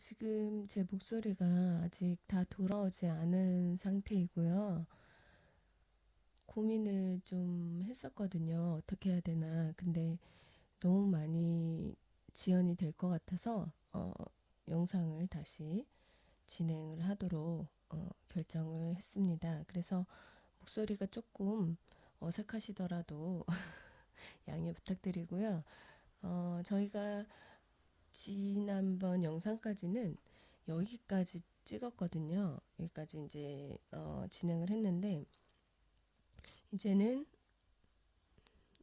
지금 제 목소리가 아직 다 돌아오지 않은 상태이고요. 고민을 좀 했었거든요. 어떻게 해야 되나. 근데 너무 많이 지연이 될 것 같아서 영상을 다시 진행을 하도록 결정을 했습니다. 그래서 목소리가 조금 어색하시더라도 양해 부탁드리고요. 저희가 지난번 영상까지는 여기까지 찍었거든요. 여기까지 이제 진행을 했는데 이제는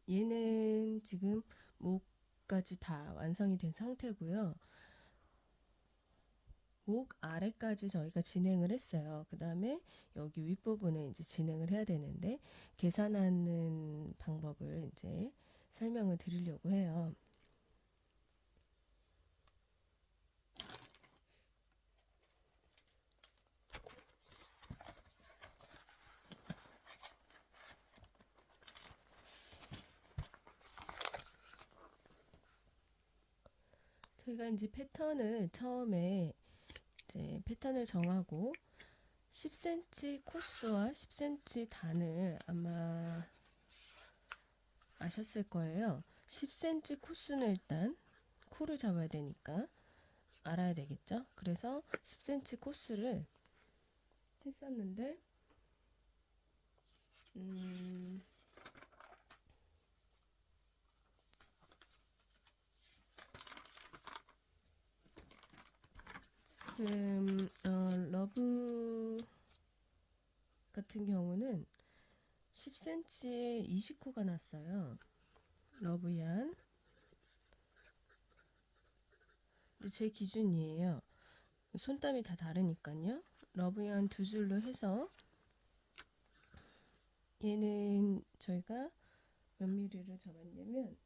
얘는 지금 목까지 다 완성이 된 상태고요. 목 아래까지 저희가 진행을 했어요. 그 다음에 여기 윗부분에 이제 진행을 해야 되는데 계산하는 방법을 이제 설명을 드리려고 해요. 저희가 이제 패턴을 처음에 이제 패턴을 정하고 10cm 코스와 10cm 단을 아마 아셨을 거예요. 10cm 코스는 일단 코를 잡아야 되니까 알아야 되겠죠. 그래서 10cm 코스를 했었는데 지금 러브 같은 경우는 10cm에 20코가 났어요. 러브얀. 제 기준이에요. 손땀이 다 다르니까요. 러브얀 두 줄로 해서 얘는 저희가 몇 미리를 잡았냐면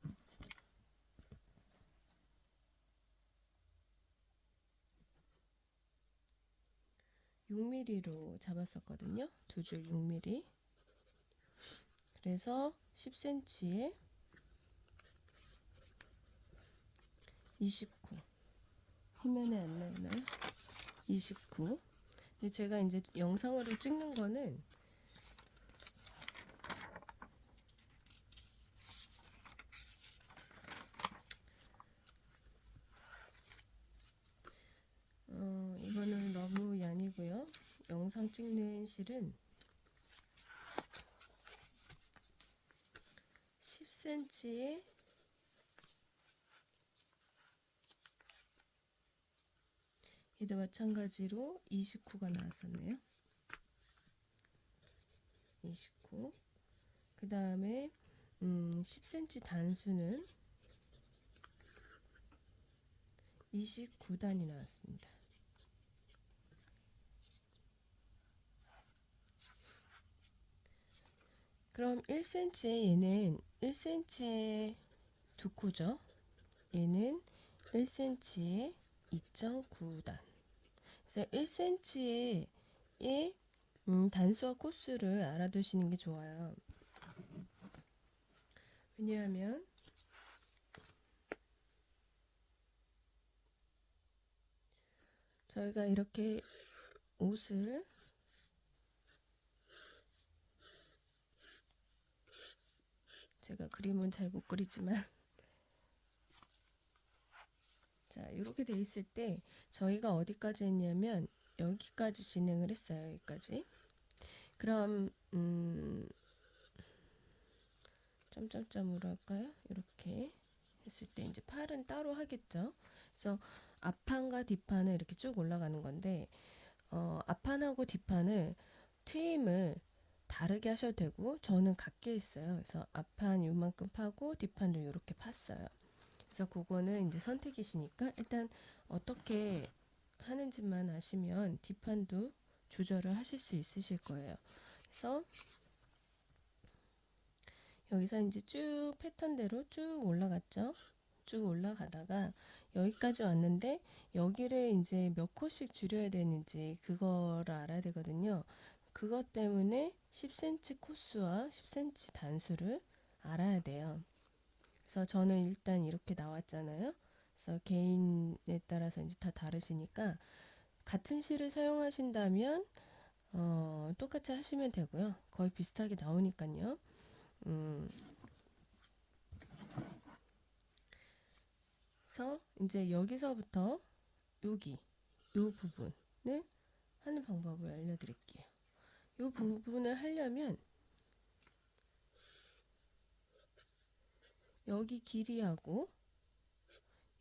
6mm로 잡았었거든요. 두 줄 6mm. 그래서 10cm에 29. 화면에 안 나오나요? 29. 근데 제가 이제 영상으로 찍는 거는 이거는 너무 얀이고요. 영상 찍는 실은 10cm에 얘도 마찬가지로 29가 나왔었네요. 29. 그 다음에 10cm 단수는 29단이 나왔습니다. 그럼 1cm에 얘는 1cm에 2코죠. 얘는 1cm에 2.9단. 그래서 1cm의 단수와 코스를 알아두시는 게 좋아요. 왜냐하면 저희가 이렇게 옷을 제가 그림은 잘 못 그리지만 자 이렇게 돼 있을 때 저희가 어디까지 했냐면 여기까지 진행을 했어요. 여기까지. 그럼 점점점으로 할까요? 이렇게 했을 때 이제 팔은 따로 하겠죠. 그래서 앞판과 뒷판을 이렇게 쭉 올라가는 건데 앞판하고 뒷판을 트임을 다르게 하셔도 되고 저는 같게 했어요. 그래서 앞판 요만큼 파고 뒷판도 이렇게 팠어요. 그래서 그거는 이제 선택이시니까 일단 어떻게 하는지만 아시면 뒷판도 조절을 하실 수 있으실 거예요. 그래서 여기서 이제 쭉 패턴대로 쭉 올라갔죠. 쭉 올라가다가 여기까지 왔는데 여기를 이제 몇 코씩 줄여야 되는지 그거를 알아야 되거든요. 그것 때문에 10cm 코스와 10cm 단수를 알아야 돼요. 그래서 저는 일단 이렇게 나왔잖아요. 그래서 개인에 따라서 이제 다 다르시니까 같은 실을 사용하신다면 똑같이 하시면 되고요. 거의 비슷하게 나오니까요. 그래서 이제 여기서부터 여기 요 부분을 하는 방법을 알려드릴게요. 요 부분을 하려면 여기 길이하고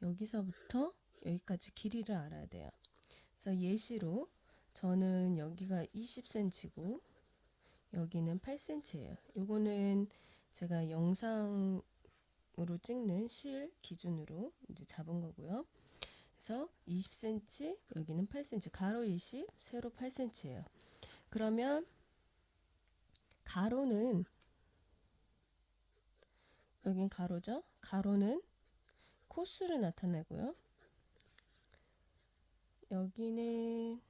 여기서부터 여기까지 길이를 알아야 돼요. 그래서 예시로 저는 여기가 20cm고 여기는 8cm예요. 요거는 제가 영상으로 찍는 실 기준으로 이제 잡은 거고요. 그래서 20cm, 여기는 8cm, 가로 20, 세로 8cm예요. 그러면 가로는 여긴 가로죠. 가로는 코스를 나타내고요. 여기는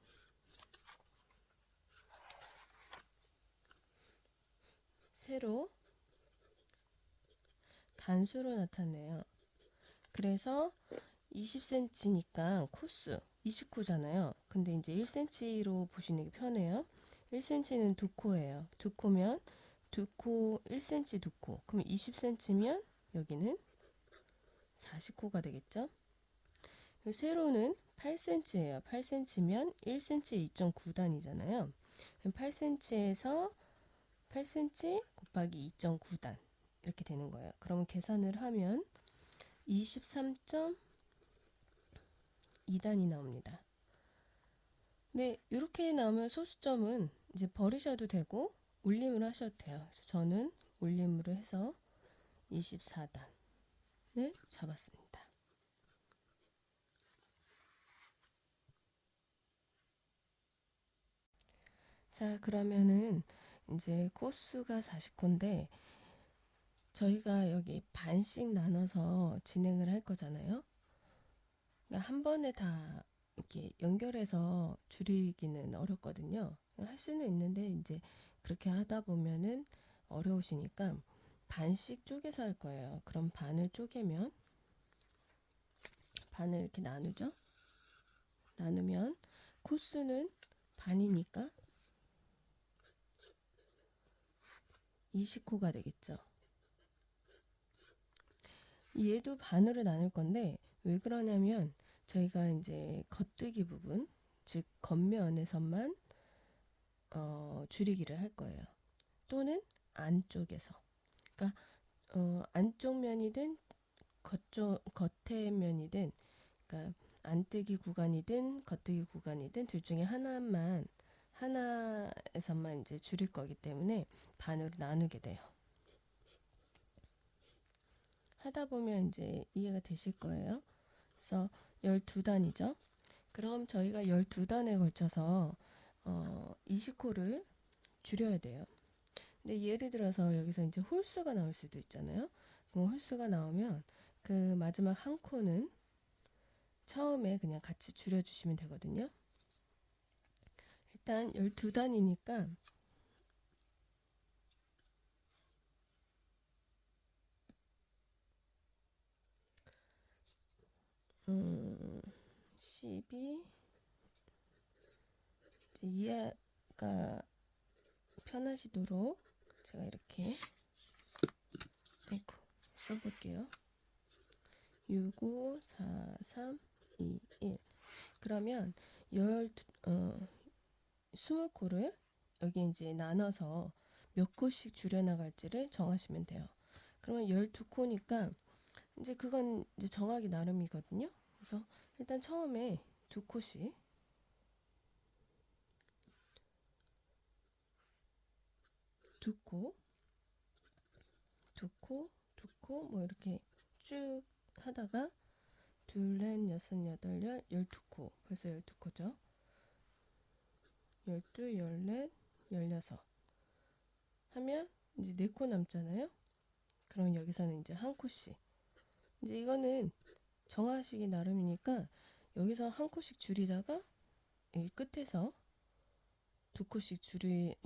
세로 단수로 나타내요. 그래서 20cm니까 코스 29잖아요. 근데 이제 1cm로 보시는 게 편해요. 1cm는 두 코예요. 두 코면 두 코 1cm 두 코. 그럼 20cm면 여기는 40코가 되겠죠? 세로는 8cm예요. 8cm면 1cm 2.9단이잖아요. 8cm에서 8cm 곱하기 2.9단 이렇게 되는 거예요. 그러면 계산을 하면 23.2단이 나옵니다. 네, 이렇게 나오면 소수점은 이제 버리셔도 되고 올림을 하셔도 돼요. 그래서 저는 올림으로 해서 24단을 잡았습니다. 자, 그러면은 이제 코스가 40코인데 저희가 여기 반씩 나눠서 진행을 할 거잖아요. 그러니까 한 번에 다 이렇게 연결해서 줄이기는 어렵거든요. 할 수는 있는데 이제 그렇게 하다 보면은 어려우시니까 반씩 쪼개서 할 거예요. 그럼 반을 쪼개면 반을 이렇게 나누죠. 나누면 코스는 반이니까 20코가 되겠죠. 얘도 반으로 나눌 건데 왜 그러냐면 저희가 이제 겉뜨기 부분, 즉 겉면에서만 줄이기를 할 거예요. 또는 안쪽에서. 그러니까 안쪽 면이든 겉에 면이든, 그러니까 안뜨기 구간이든 겉뜨기 구간이든 둘 중에 하나에서만 이제 줄일 거기 때문에 반으로 나누게 돼요. 하다 보면 이제 이해가 되실 거예요. 그래서 12단이죠. 그럼 저희가 12단에 걸쳐서 20코를 줄여야 돼요. 근데 예를 들어서 여기서 이제 홀수가 나올 수도 있잖아요. 그럼 홀수가 나오면 그 마지막 한 코는 처음에 그냥 같이 줄여주시면 되거든요. 일단 12단이니까 12 이해가 편하시도록 제가 이렇게 써볼게요. 6, 5, 4, 3, 2, 1. 그러면 20코를 여기 이제 나눠서 몇 코씩 줄여나갈지를 정하시면 돼요. 그러면 12코니까 이제 그건 이제 정하기 나름이거든요. 그래서 일단 처음에 2코씩 두 코 뭐 이렇게 쭉 하다가 둘, 넷, 여섯, 여덟, 12코. 벌써 12코죠. 12, 14, 16 하면 이제 4코 남잖아요. 그럼 여기서는 이제 한 코씩. 이제 이거는 정하시기 나름이니까 여기서 한 코씩 줄이다가 이 끝에서 2코씩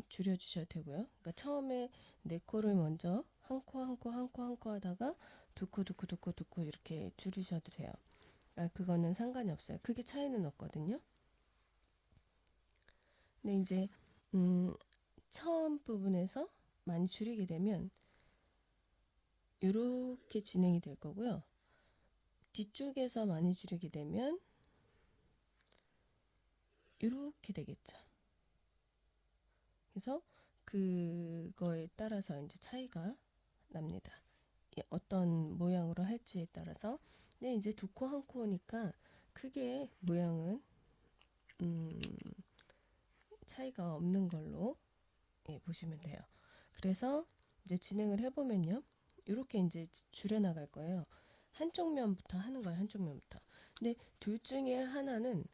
줄여주셔도 되고요. 그러니까 처음에 4코를 먼저 한 코 하다가 2코 이렇게 줄이셔도 돼요. 그거는 상관이 없어요. 크게 차이는 없거든요. 근데 이제 처음 부분에서 많이 줄이게 되면 이렇게 진행이 될 거고요. 뒤쪽에서 많이 줄이게 되면 이렇게 되겠죠. 그래서 그거에 따라서 이제 차이가 납니다. 어떤 모양으로 할지에 따라서. 근데 이제 두 코 한 코니까 크게 모양은 차이가 없는 걸로 보시면 돼요. 그래서 이제 진행을 해보면요. 이렇게 이제 줄여나갈 거예요. 한쪽 면부터 하는 거예요. 한쪽 면부터. 근데 둘 중에 하나는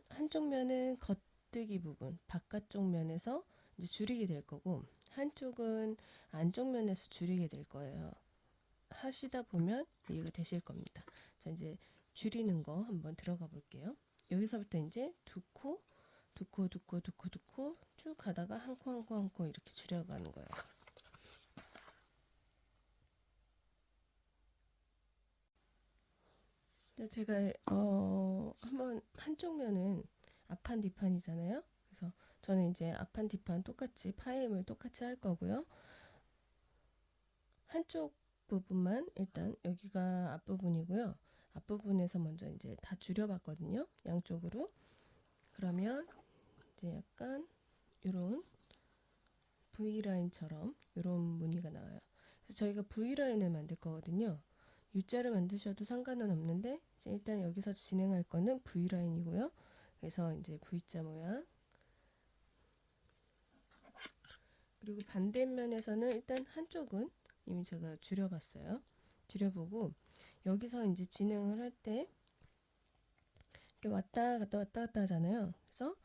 한쪽 면은 겉뜨기 부분, 바깥쪽 면에서 이제 줄이게 될 거고, 한쪽은 안쪽 면에서 줄이게 될 거예요. 하시다 보면 이해가 되실 겁니다. 자, 이제 줄이는 거 한번 들어가 볼게요. 여기서부터 이제 두 코, 두 코, 두 코, 두 코, 두 코 쭉 가다가 한 코, 한 코, 한 코 이렇게 줄여가는 거예요. 제가 한번 한쪽 면은 앞판 뒷판이잖아요. 그래서 저는 이제 앞판 뒷판 똑같이 파임을 똑같이 할 거고요. 한쪽 부분만 일단 여기가 앞부분이고요. 앞부분에서 먼저 이제 다 줄여봤거든요. 양쪽으로. 그러면 이제 약간 이런 V라인처럼 이런 무늬가 나와요. 그래서 저희가 V라인을 만들 거거든요. U자를 만드셔도 상관은 없는데 일단 여기서 진행할 거는 V라인이고요. 그래서 이제 V자 모양. 그리고 반대면에서는 일단 한쪽은 이미 제가 줄여봤어요. 줄여보고 여기서 이제 진행을 할 때 이렇게 왔다 갔다 왔다 갔다 하잖아요. 그래서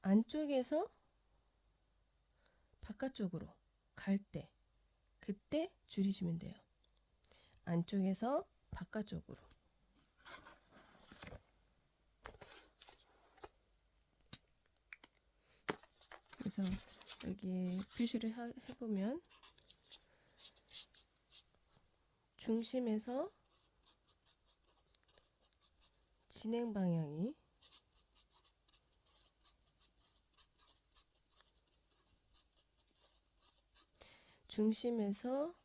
안쪽에서 바깥쪽으로 갈 때 그때 줄이시면 돼요. 안쪽에서 바깥쪽으로. 그래서 여기 표시를 해보면 중심에서 진행 방향이 중심에서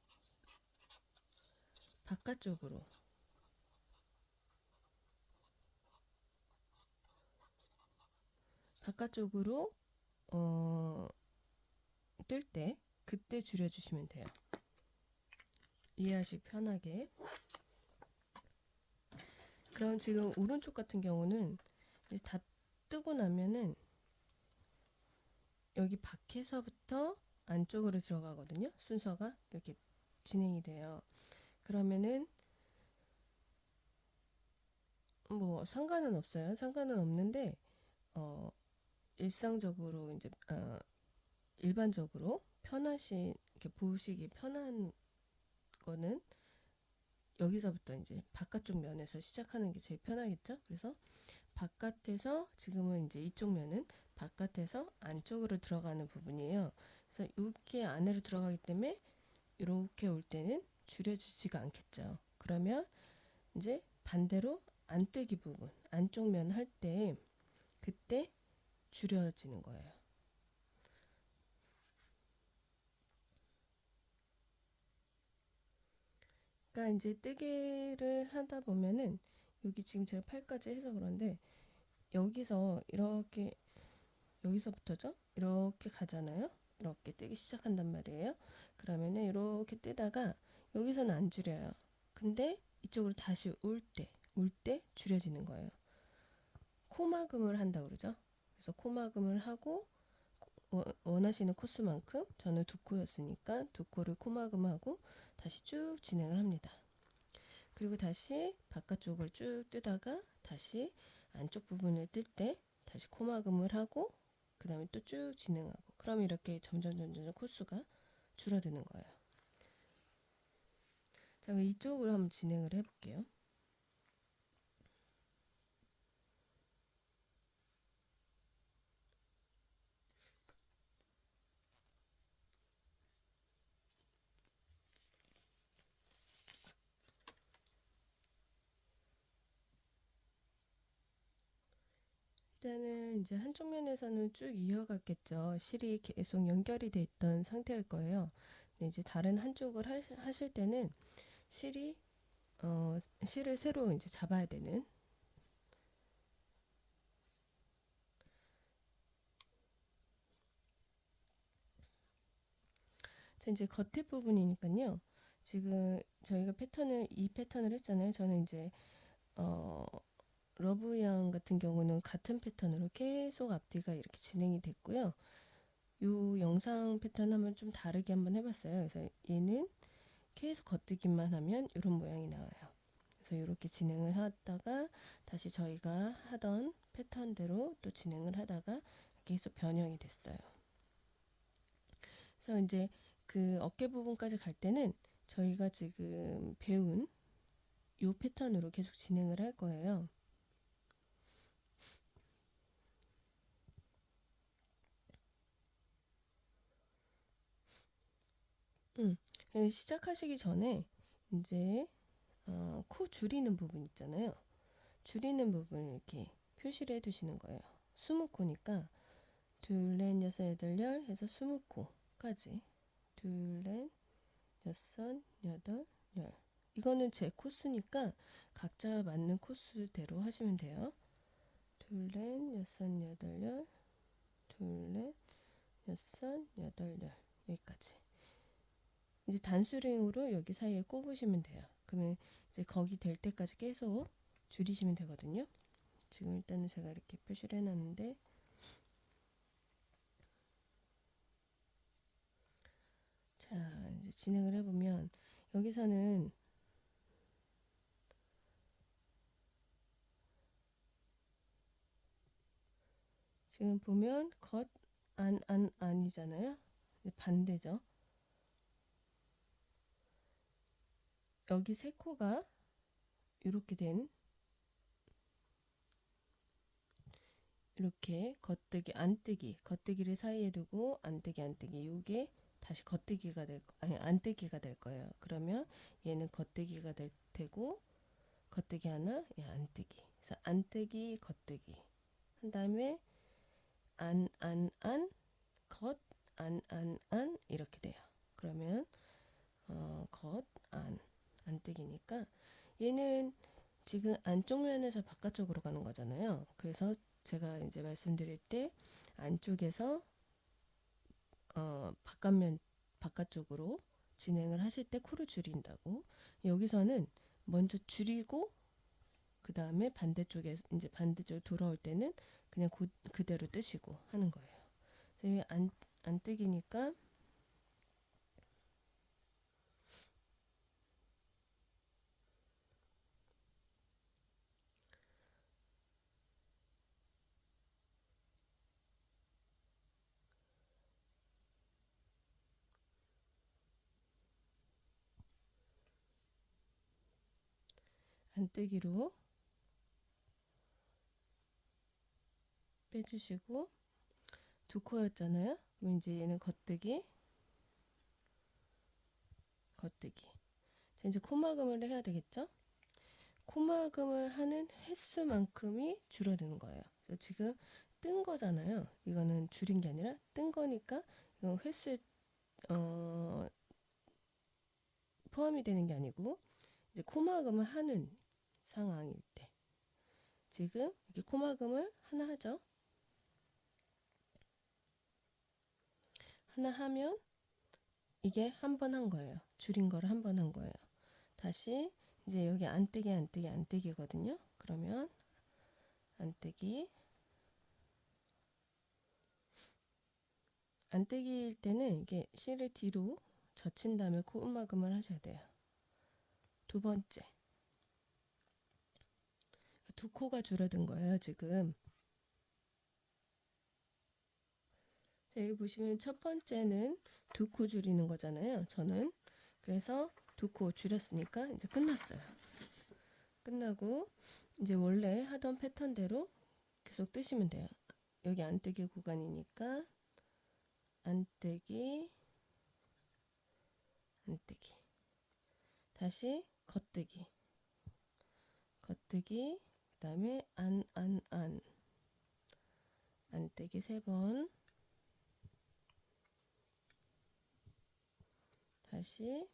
바깥쪽으로 뜰 때 그때 줄여주시면 돼요. 이해하시기 편하게. 그럼 지금 오른쪽 같은 경우는 이제 다 뜨고 나면은 여기 밖에서부터 안쪽으로 들어가거든요. 순서가 이렇게 진행이 돼요. 그러면은 뭐 상관은 없어요. 상관은 없는데 일상적으로 이제 일반적으로 이렇게 보시기 편한 거는 여기서부터 이제 바깥쪽 면에서 시작하는 게 제일 편하겠죠. 그래서 바깥에서 지금은 이제 이쪽 면은 바깥에서 안쪽으로 들어가는 부분이에요. 그래서 이렇게 안으로 들어가기 때문에 이렇게 올 때는 줄여지지가 않겠죠. 그러면 이제 반대로 안뜨기 부분, 안쪽 면 할 때 그때 줄여지는 거예요. 그러니까 이제 뜨개를 하다 보면은 여기 지금 제가 팔까지 해서 그런데 여기서 이렇게 여기서부터죠? 이렇게 가잖아요. 이렇게 뜨기 시작한단 말이에요. 그러면은 이렇게 뜨다가 여기서는 안 줄여요. 근데 이쪽으로 다시 올 때 줄여지는 거예요. 코막음을 한다 그러죠. 그래서 코막음을 하고 원하시는 코스만큼 저는 두 코였으니까 두 코를 코막음하고 다시 쭉 진행을 합니다. 그리고 다시 바깥쪽을 쭉 뜨다가 다시 안쪽 부분을 뜰 때 다시 코막음을 하고 그 다음에 또 쭉 진행하고 그럼 이렇게 점점 코스가 줄어드는 거예요. 자, 그럼 이쪽으로 한번 진행을 해볼게요. 일단은 이제 한쪽 면에서는 쭉 이어갔겠죠. 실이 계속 연결이 돼 있던 상태일 거예요. 근데 이제 다른 한쪽을 하실 때는 실이 실을 새로 이제 잡아야 되는. 자, 이제 겉에 부분이니까요. 지금 저희가 이 패턴을 했잖아요. 저는 이제 러브 양 같은 경우는 같은 패턴으로 계속 앞뒤가 이렇게 진행이 됐고요. 요 영상 패턴 한번 좀 다르게 한번 해봤어요. 그래서 얘는 계속 겉뜨기만 하면 이런 모양이 나와요. 그래서 이렇게 진행을 하다가 다시 저희가 하던 패턴대로 또 진행을 하다가 계속 변형이 됐어요. 그래서 이제 그 어깨 부분까지 갈 때는 저희가 지금 배운 요 패턴으로 계속 진행을 할 거예요. 시작하시기 전에 이제 코 줄이는 부분 있잖아요. 줄이는 부분을 이렇게 표시를 해 두시는 거예요. 20코니까 둘, 넷, 여섯, 여덟, 열 해서 20코까지 둘, 넷, 여섯, 여덟, 열. 이거는 제 코스니까 각자 맞는 코스대로 하시면 돼요. 둘, 넷, 여섯, 여덟, 열 둘, 넷, 여섯, 여덟, 열 여기까지. 이제 단수링으로 여기 사이에 꼽으시면 돼요. 그러면 이제 거기 될 때까지 계속 줄이시면 되거든요. 지금 일단은 제가 이렇게 표시를 해놨는데 자 이제 진행을 해보면 여기서는 지금 보면 겉, 안이잖아요. 반대죠. 여기 세 코가 이렇게 된 이렇게 겉뜨기, 안뜨기, 겉뜨기를 사이에 두고 안뜨기 요게 다시 겉뜨기가 아니 안뜨기가 될 거예요. 그러면 얘는 겉뜨기가 될 테고 겉뜨기 하나, 얘 안뜨기. 그래서 안뜨기, 겉뜨기 한 다음에 겉, 안 이렇게 돼요. 그러면 겉, 안뜨기니까 얘는 지금 안쪽 면에서 바깥쪽으로 가는 거잖아요. 그래서 제가 이제 말씀드릴 때 안쪽에서 바깥쪽으로 진행을 하실 때 코를 줄인다고. 여기서는 먼저 줄이고 그 다음에 반대쪽 돌아올 때는 그냥 그대로 뜨시고 하는 거예요. 그래서 안 뜨기니까 안뜨기로 빼주시고 두 코였잖아요. 그럼 이제 얘는 겉뜨기. 이제 코막음을 해야 되겠죠? 코막음을 하는 횟수만큼이 줄어드는 거예요. 그래서 지금 뜬 거잖아요. 이거는 줄인 게 아니라 뜬 거니까 이건 횟수에 포함이 되는 게 아니고 이제 코막음을 하는 상황일 때 지금 이렇게 코막음을 하나 하죠. 하나 하면 이게 한 번 한 거예요. 줄인 거를 한 번 한 거예요. 다시 이제 여기 안뜨기거든요. 그러면 안뜨기일 때는 이게 실을 뒤로 젖힌 다음에 코막음을 하셔야 돼요. 두 번째. 두 코가 줄어든 거예요, 지금. 자, 여기 보시면 첫 번째는 두 코 줄이는 거잖아요. 저는. 그래서 두 코 줄였으니까 이제 끝났어요. 끝나고 이제 원래 하던 패턴대로 계속 뜨시면 돼요. 여기 안뜨기 구간이니까 안뜨기, 다시 겉뜨기, 그 다음에 안뜨기 3번, 다시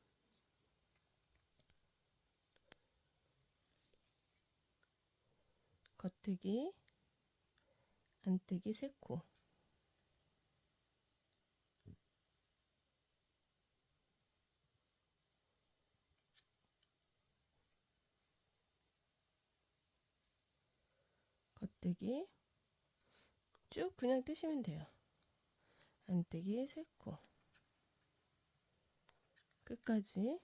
겉뜨기, 안뜨기 3코, 겉뜨기 쭉 그냥 뜨시면 돼요. 안뜨기 3코 끝까지.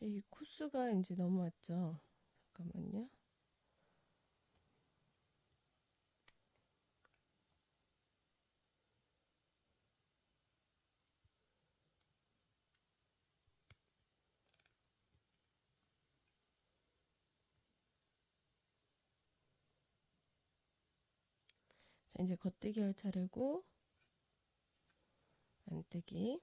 이 코스가 이제 넘어왔죠. 잠깐만요. 자, 이제 겉뜨기 할 차례고, 안뜨기.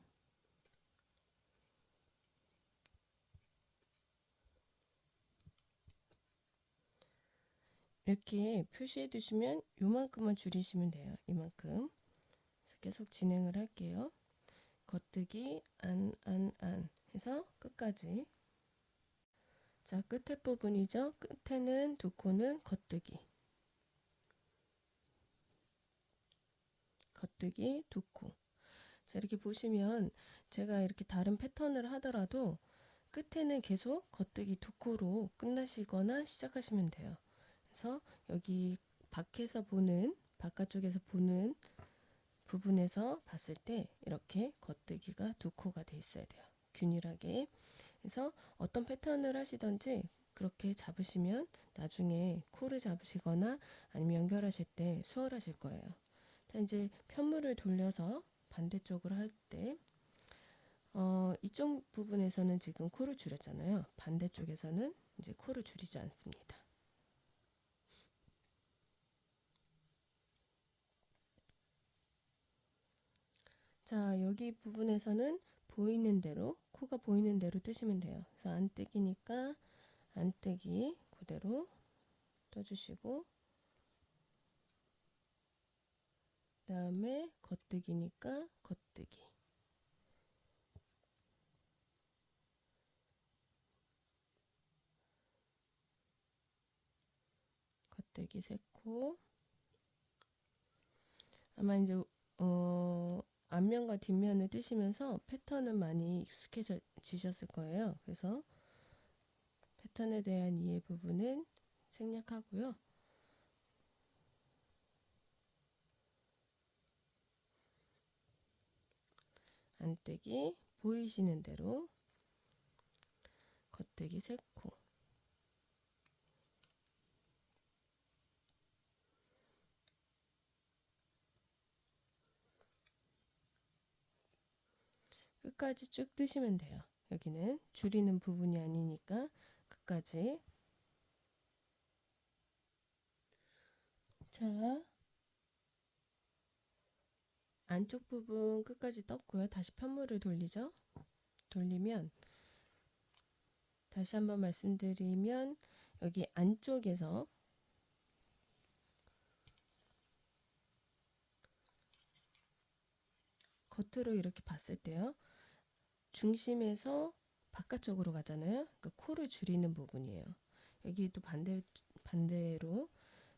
이렇게 표시해 두시면 요만큼만 줄이시면 돼요. 이만큼. 계속 진행을 할게요. 겉뜨기, 안 해서 끝까지. 자, 끝에 부분이죠. 끝에는 2코는 겉뜨기. 겉뜨기 2코. 자, 이렇게 보시면 제가 이렇게 다른 패턴을 하더라도 끝에는 계속 겉뜨기 2코로 끝나시거나 시작하시면 돼요. 그래서 여기 밖에서 보는, 바깥쪽에서 보는 부분에서 봤을 때 이렇게 겉뜨기가 2코가 돼 있어야 돼요. 균일하게. 그래서 어떤 패턴을 하시던지 그렇게 잡으시면 나중에 코를 잡으시거나 아니면 연결하실 때 수월하실 거예요. 자, 이제 편물을 돌려서 반대쪽으로 할 때, 이쪽 부분에서는 지금 코를 줄였잖아요. 반대쪽에서는 이제 코를 줄이지 않습니다. 자, 여기 부분에서는 보이는 대로, 코가 보이는 대로 뜨시면 돼요. 그래서 안뜨기니까 안뜨기 그대로 떠주시고, 그 다음에 겉뜨기니까 겉뜨기. 겉뜨기 3코. 아마 이제 앞면과 뒷면을 뜨시면서 패턴은 많이 익숙해지셨을 거예요. 그래서 패턴에 대한 이해 부분은 생략하고요. 안뜨기 보이시는 대로 겉뜨기 3코. 끝까지 쭉 뜨시면 돼요. 여기는 줄이는 부분이 아니니까 끝까지. 자, 안쪽 부분 끝까지 떴고요. 다시 편물을 돌리죠. 돌리면 다시 한번 말씀드리면 여기 안쪽에서 겉으로 이렇게 봤을 때요. 중심에서 바깥쪽으로 가잖아요. 그러니까 코를 줄이는 부분이에요. 여기 또 반대로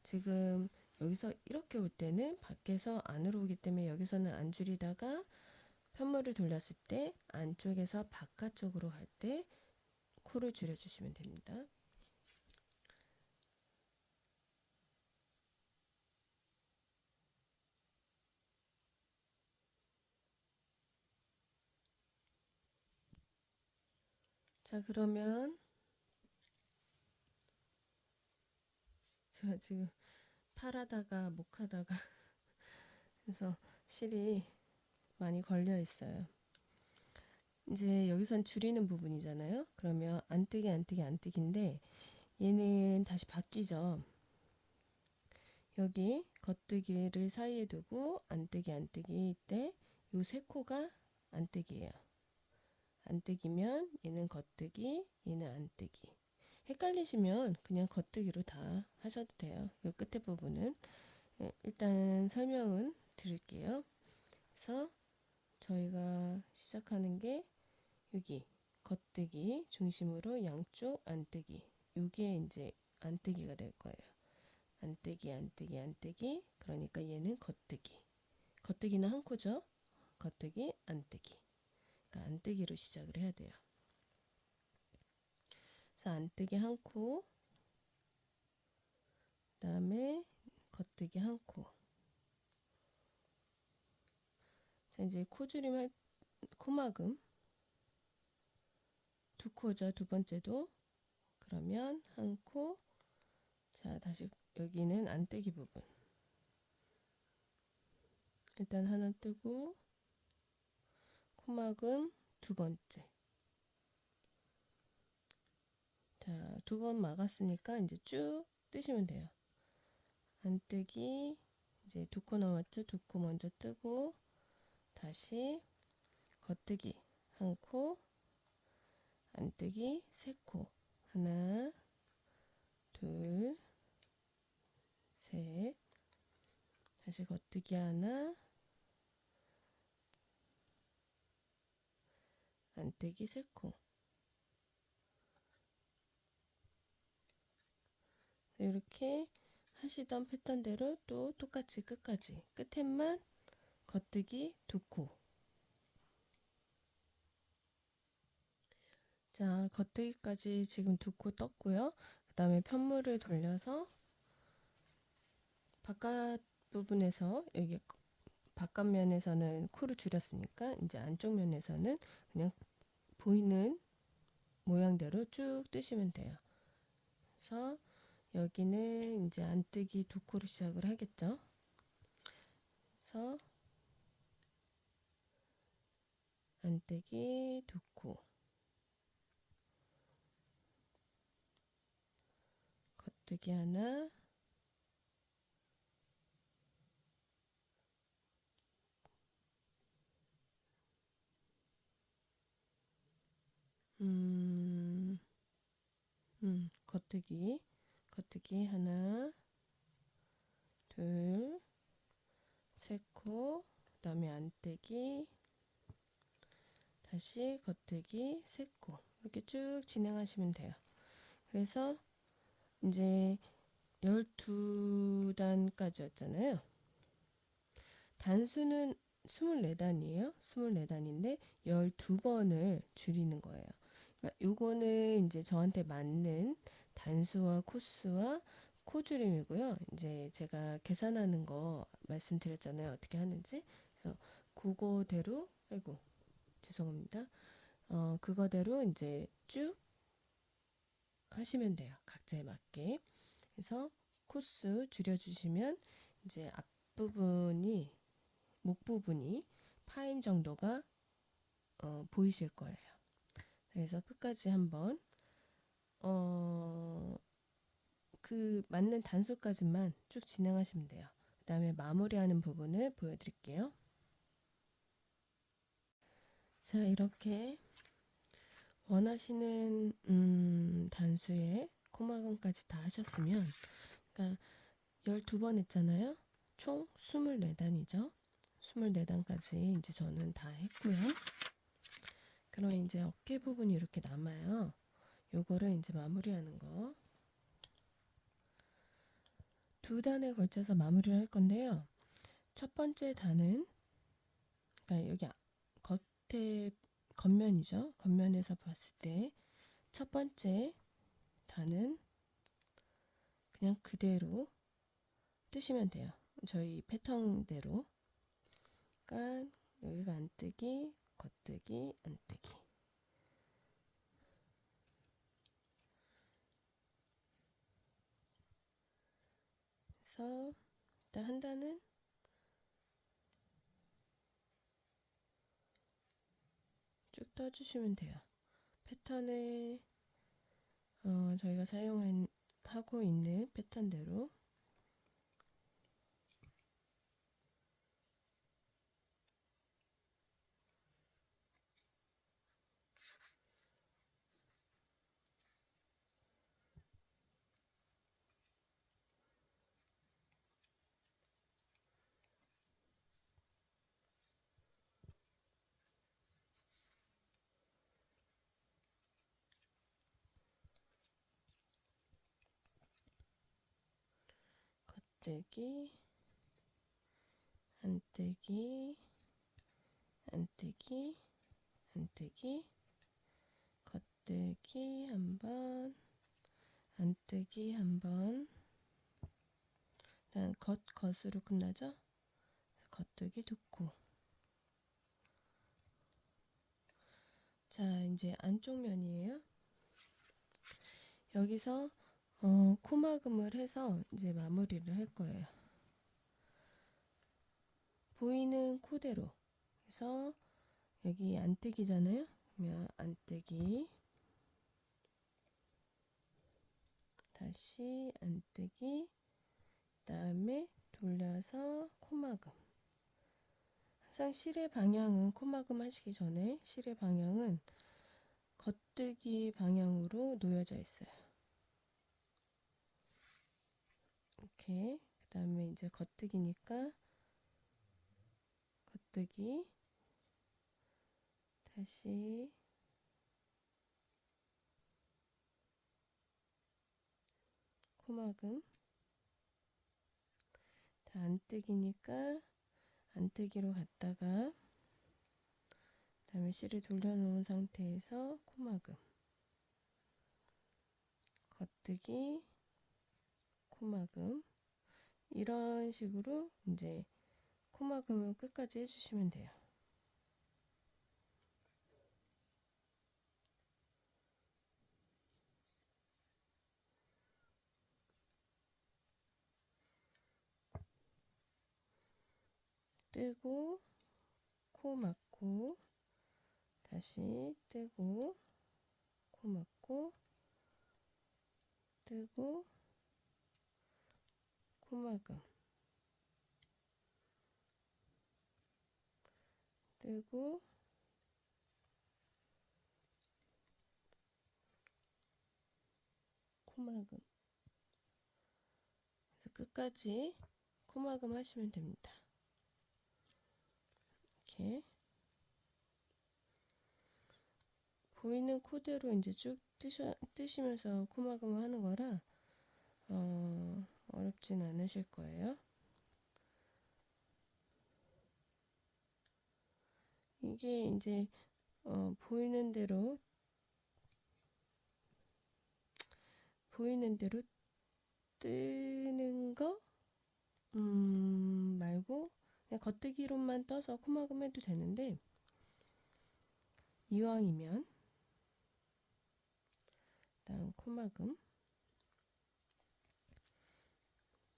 지금 여기서 이렇게 올 때는 밖에서 안으로 오기 때문에 여기서는 안 줄이다가 편물을 돌렸을 때 안쪽에서 바깥쪽으로 갈 때 코를 줄여주시면 됩니다. 자, 그러면 제가 지금 팔하다가 목하다가 그래서 실이 많이 걸려 있어요. 이제 여기선 줄이는 부분이잖아요. 그러면 안뜨기 안뜨기 안뜨기인데 얘는 다시 바뀌죠. 여기 겉뜨기를 사이에 두고 안뜨기 안뜨기 때 요 세 코가 안뜨기예요. 안뜨기면 얘는 겉뜨기, 얘는 안뜨기. 헷갈리시면 그냥 겉뜨기로 다 하셔도 돼요. 요 끝에 부분은 일단 설명은 드릴게요. 그래서 저희가 시작하는 게 여기 겉뜨기 중심으로 양쪽 안뜨기. 요게 이제 안뜨기가 될 거예요. 안뜨기 안뜨기 안뜨기. 그러니까 얘는 겉뜨기. 겉뜨기는 한 코죠. 겉뜨기 안뜨기. 그러니까 안뜨기로 시작을 해야 돼요. 그래서 안뜨기 한 코, 그다음에 겉뜨기 한 코. 자, 이제 코줄임 할 코막음 두 코죠. 두 번째도. 그러면 한 코. 자, 다시 여기는 안뜨기 부분. 일단 하나 뜨고 코막음 두 번째. 자, 두 번 막았으니까 이제 쭉 뜨시면 돼요. 안뜨기 이제 두 코 남았죠. 두 코 먼저 뜨고 다시 겉뜨기 한 코, 안뜨기 세 코. 하나, 둘, 셋. 다시 겉뜨기 하나, 안뜨기 세 코. 이렇게 하시던 패턴대로 또 똑같이 끝까지 끝에만 겉뜨기 두 코. 자, 겉뜨기까지 지금 두 코 떴고요. 그 다음에 편물을 돌려서 바깥 부분에서 여기 바깥면에서는 코를 줄였으니까 이제 안쪽 면에서는 그냥 보이는 모양대로 쭉 뜨시면 돼요. 그래서 여기는 이제 안뜨기 두 코로 시작을 하겠죠. 그래서 안뜨기 두 코, 겉뜨기 하나, 겉뜨기 하나, 둘, 세 코, 그 다음에 안뜨기, 다시 겉뜨기 세 코. 이렇게 쭉 진행하시면 돼요. 그래서 이제 12단까지였잖아요. 단수는 24단이에요. 24단인데 12번을 줄이는 거예요. 그러니까 요거는 이제 저한테 맞는 단수와 코수와 코줄임이고요. 이제 제가 계산하는 거 말씀드렸잖아요. 어떻게 하는지. 그래서 그거대로, 아이고, 죄송합니다. 그거대로 이제 쭉 하시면 돼요. 각자에 맞게. 그래서 코수 줄여주시면 이제 앞부분이, 목 부분이 파임 정도가 보이실 거예요. 그래서 끝까지 한번 그 맞는 단수까지만 쭉 진행하시면 돼요. 그 다음에 마무리하는 부분을 보여드릴게요. 자, 이렇게 원하시는 단수의 코막음까지 다 하셨으면, 그러니까 12번 했잖아요. 총 24단이죠. 24단까지 이제 저는 다 했고요. 그럼 이제 어깨 부분이 이렇게 남아요. 요거를 이제 마무리하는 거. 두 단에 걸쳐서 마무리를 할 건데요. 첫 번째 단은, 그러니까 여기 겉에 겉면이죠. 겉면에서 봤을 때 첫 번째 단은 그냥 그대로 뜨시면 돼요. 저희 패턴대로. 그러니까 여기가 안뜨기, 겉뜨기, 안뜨기. 그래서 일단 한 단은 쭉 떠주시면 돼요. 패턴에 저희가 사용하고 있는 패턴대로. 안뜨기, 안뜨기, 안뜨기, 안뜨기, 겉뜨기 한 번, 안뜨기 한 번. 일단 겉으로 끝나죠? 겉뜨기 두 코. 자, 이제 안쪽 면이에요. 여기서 코막음을 해서 이제 마무리를 할 거예요. 보이는 코대로. 그래서 여기 안뜨기잖아요. 그러면 안뜨기, 다시 안뜨기, 그다음에 돌려서 코막음. 항상 실의 방향은 코막음 하시기 전에 실의 방향은 겉뜨기 방향으로 놓여져 있어요. 이렇게. 그다음에 이제 겉뜨기니까 겉뜨기, 다시 코막음. 다 안뜨기니까 안뜨기로 갔다가 그다음에 실을 돌려놓은 상태에서 코막음, 겉뜨기, 코막음. 이런 식으로 이제 코막음을 끝까지 해주시면 돼요. 뜨고 코 막고, 다시 뜨고 코 막고, 뜨고 코막음, 뜨고 코막음. 그래서 끝까지 코막음 하시면 됩니다. 이렇게 보이는 코대로 이제 쭉 뜨시면서 코막음을 하는 거라 어렵진 않으실 거예요. 이게 이제 보이는 대로 뜨는 거 말고 그냥 겉뜨기로만 떠서 코막음 해도 되는데, 이왕이면 다음 코막음,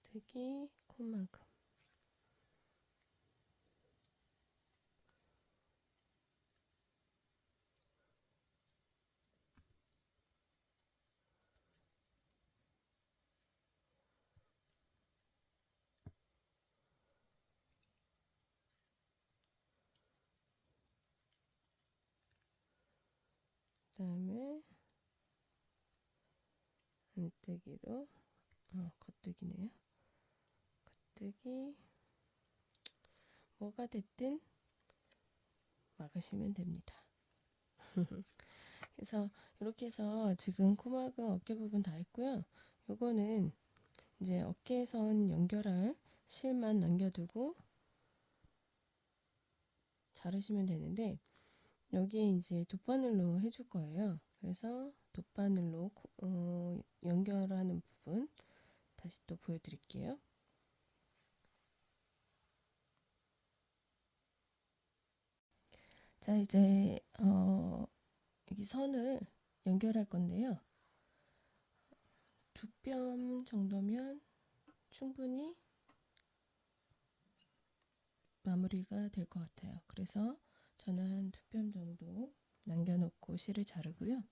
뜨기, 코막음. 그다음에 안뜨기로 겉뜨기네요. 겉뜨기, 뭐가 됐든 막으시면 됩니다. 그래서 이렇게 해서 지금 코막음 어깨 부분 다 했고요. 요거는 이제 어깨선 연결할 실만 남겨두고 자르시면 되는데, 여기에 이제 돗바늘로 해줄 거예요. 그래서 돗바늘로 연결하는 부분 다시 또 보여드릴게요. 자, 이제 여기 선을 연결할 건데요. 2뼘 정도면 충분히 마무리가 될 것 같아요. 그래서 저는 한 2뼘 정도 남겨놓고 실을 자르고요.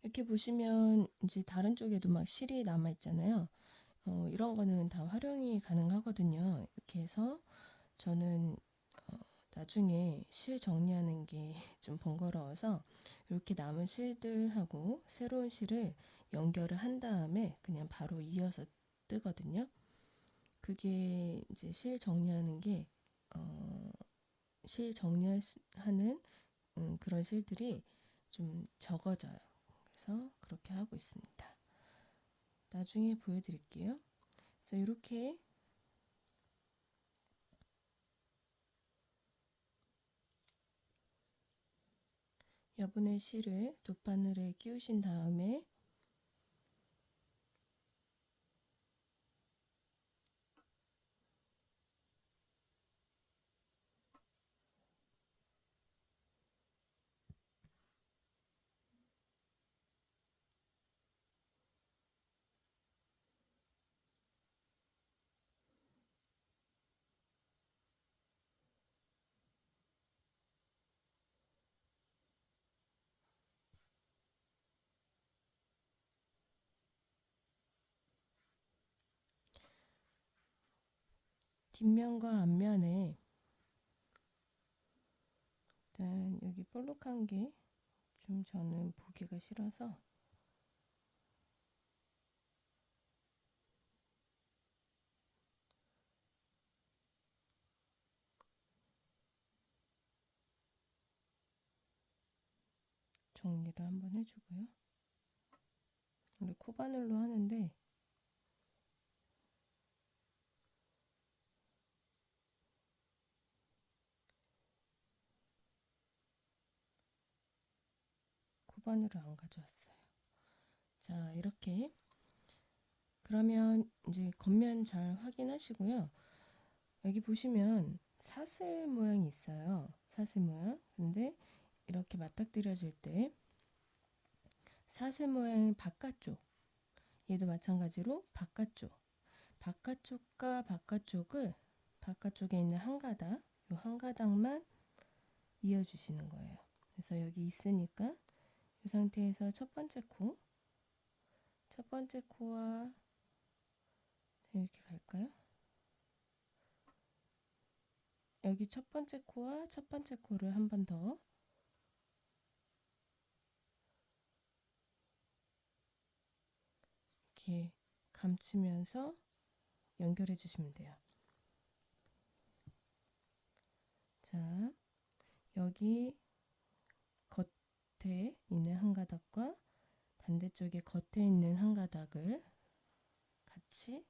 이렇게 보시면 이제 다른 쪽에도 막 실이 남아 있잖아요. 이런 거는 다 활용이 가능하거든요. 이렇게 해서 저는 나중에 실 정리하는 게 좀 번거로워서 이렇게 남은 실들하고 새로운 실을 연결을 한 다음에 그냥 바로 이어서 뜨거든요. 그게 이제 실 정리하는 게 실 정리하는 그런 실들이 좀 적어져요. 그래서 그렇게 하고 있습니다. 나중에 보여드릴게요. 그래서 이렇게 여분의 실을 돗바늘에 끼우신 다음에 뒷면과 앞면에 일단 여기 볼록한 게 좀 저는 보기가 싫어서 정리를 한번 해주고요. 원래 코바늘로 하는데 코바늘을 안 가져왔어요. 자, 이렇게 그러면 이제 겉면 잘 확인하시고요. 여기 보시면 사슬 모양이 있어요. 사슬 모양. 근데 이렇게 맞닥뜨려질 때 사슬 모양의 바깥쪽, 얘도 마찬가지로 바깥쪽과 바깥쪽을 바깥쪽에 있는 한 가닥, 이 한 가닥만 이어주시는 거예요. 그래서 여기 있으니까 이 상태에서 첫 번째 코와 이렇게 갈까요? 여기 첫 번째 코와 첫 번째 코를 한 번 더 이렇게 감추면서 연결해 주시면 돼요. 자, 여기 겉에 있는 한 가닥과 반대쪽에 겉에 있는 한 가닥을 같이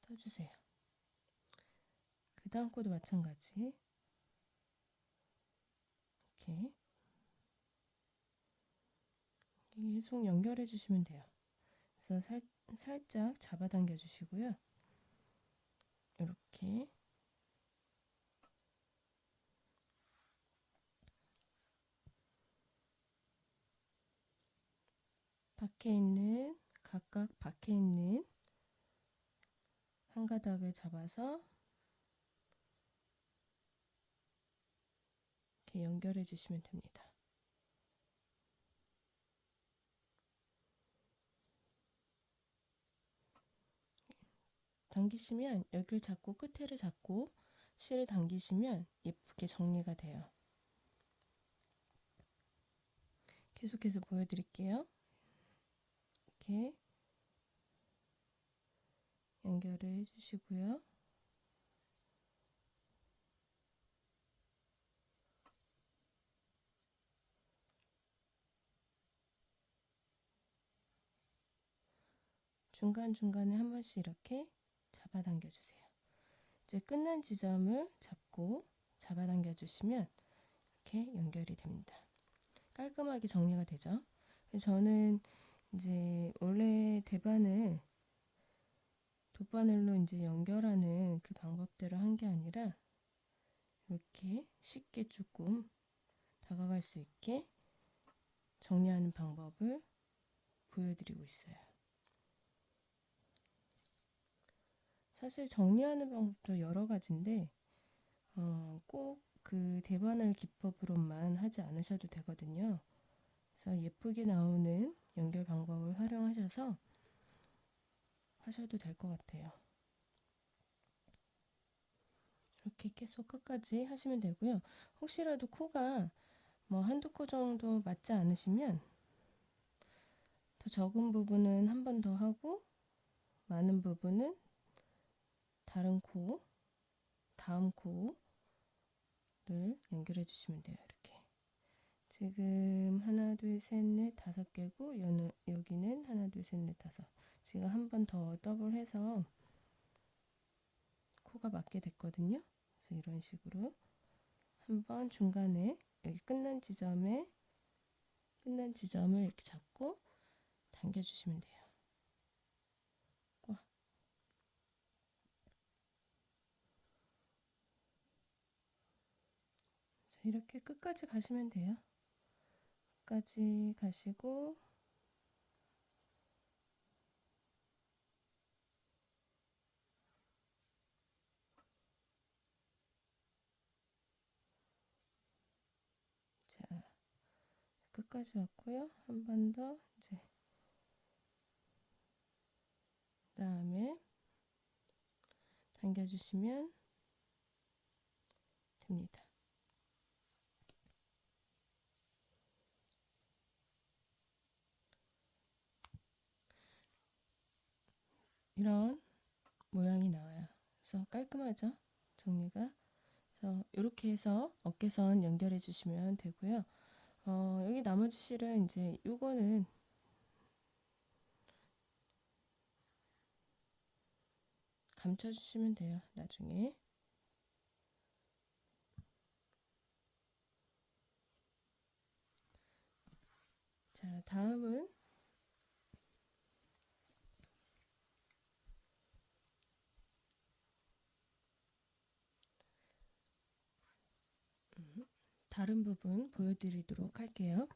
떠주세요. 그 다음 코도 마찬가지. 이렇게 계속 연결해 주시면 돼요. 그래서 살짝 잡아당겨 주시고요. 이렇게 각각 밖에 있는 한 가닥을 잡아서 이렇게 연결해 주시면 됩니다. 당기시면 여기를 잡고 끝에를 잡고 실을 당기시면 예쁘게 정리가 돼요. 계속해서 보여드릴게요. 이렇게 연결을 해주시고요. 중간중간에 한 번씩 이렇게 잡아당겨 주세요. 이제 끝난 지점을 잡고 잡아당겨 주시면 이렇게 연결이 됩니다. 깔끔하게 정리가 되죠. 저는 이제 원래 돗바늘로 이제 연결하는 그 방법대로 한 게 아니라 이렇게 쉽게 조금 다가갈 수 있게 정리하는 방법을 보여드리고 있어요. 사실 정리하는 방법도 여러 가지인데 꼭 그 대바늘 기법으로만 하지 않으셔도 되거든요. 그래서 예쁘게 나오는 연결 방법을 활용하셔서 하셔도 될 것 같아요. 이렇게 계속 끝까지 하시면 되고요. 혹시라도 코가 뭐 한두 코 정도 맞지 않으시면 더 적은 부분은 한 번 더 하고 많은 부분은 다음 코를 연결해 주시면 돼요. 이렇게 지금 하나, 둘, 셋, 넷, 다섯 개고 여기는 하나, 둘, 셋, 넷, 다섯. 지금 한 번 더 더블해서 코가 맞게 됐거든요. 그래서 이런 식으로 한번 중간에 여기 끝난 지점을 이렇게 잡고 당겨주시면 돼요. 꽉. 이렇게 끝까지 가시면 돼요. 끝까지 가시고 자, 끝까지 왔고요. 한 번 더 이제 그다음에 당겨주시면 됩니다. 이런 모양이 나와요. 그래서 깔끔하죠? 정리가. 그래서 이렇게 해서 어깨선 연결해 주시면 되고요. 여기 나머지 실은 이제 요거는 감춰 주시면 돼요. 나중에. 자, 다음은 다른 부분 보여드리도록 할게요.